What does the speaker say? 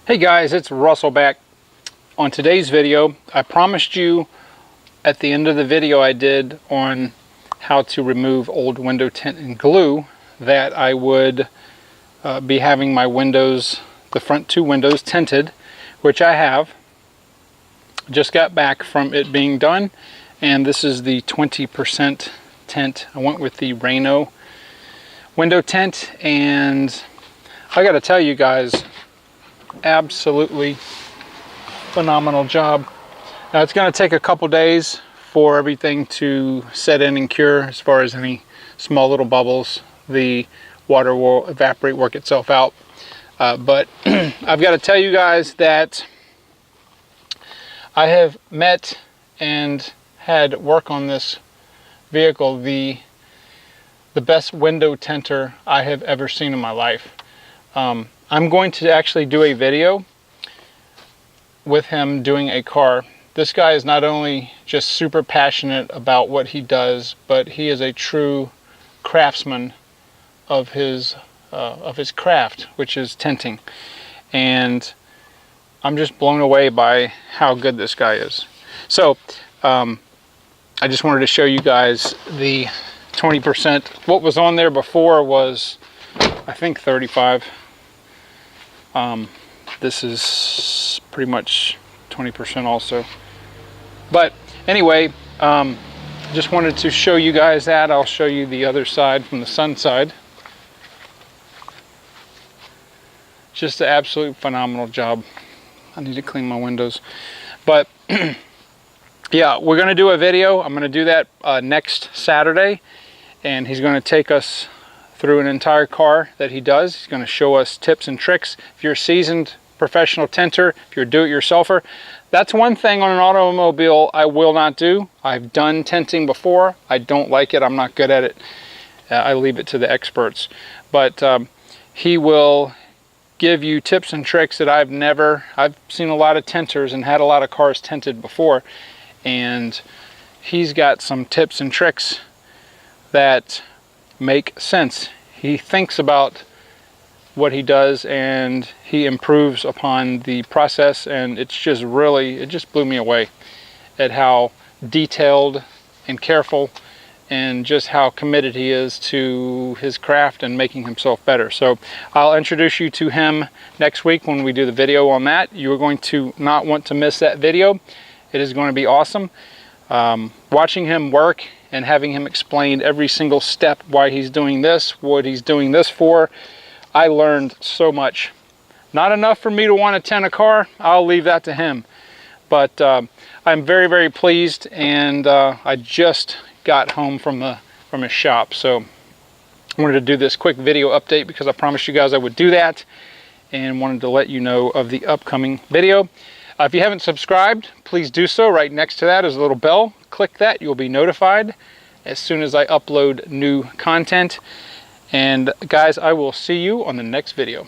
Hey guys, it's Russell back. On today's video, I promised you at the end of the video I did on how to remove old window tint and glue that I would be having my windows, the front two windows, tinted, which I have. Just got back from it being done, and this is the 20% tint. I went with the Reno window tint, and I gotta tell you guys, absolutely phenomenal job. Now it's going to take a couple days for everything to set in and cure. As far as any small little bubbles, the water will evaporate, work itself out, but I've got to tell you guys that I have met and had work on this vehicle the best window tinter I have ever seen in my life. I'm going to actually do a video with him doing a car. This guy is not only just super passionate about what he does, but he is a true craftsman of his craft, which is tinting. And I'm just blown away by how good this guy is. So I just wanted to show you guys the 20%. What was on there before was, I think, 35. This is pretty much 20% also. But anyway, just wanted to show you guys that. I'll show you the other side from the sun side. Just an absolute phenomenal job. I need to clean my windows. But yeah, we're going to do a video. I'm going to do that next Saturday. And he's going to take us through an entire car that he does. He's going to show us tips and tricks. If you're a seasoned professional tinter, if you're a do-it-yourselfer, that's one thing on an automobile I will not do. I've done tinting before. I don't like it. I'm not good at it. I leave it to the experts. But he will give you tips and tricks that I've seen a lot of tinters and had a lot of cars tinted before, and he's got some tips and tricks that make sense. He thinks about what he does and he improves upon the process, and it's just really, it just blew me away at how detailed and careful and just how committed he is to his craft and making himself better. So I'll introduce you to him next week when we do the video on that. You are going to not want to miss that video. It is going to be awesome. Watching him work and having him explain every single step, why he's doing this, what he's doing this for, I learned so much. Not enough for me to want to tint a car. I'll leave that to him. But I'm very, very pleased, and I just got home from his shop. So I wanted to do this quick video update because I promised you guys I would do that, and wanted to let you know of the upcoming video. If you haven't subscribed, please do so. Right next to that is a little bell. Click that. You'll be notified as soon as I upload new content. And guys, I will see you on the next video.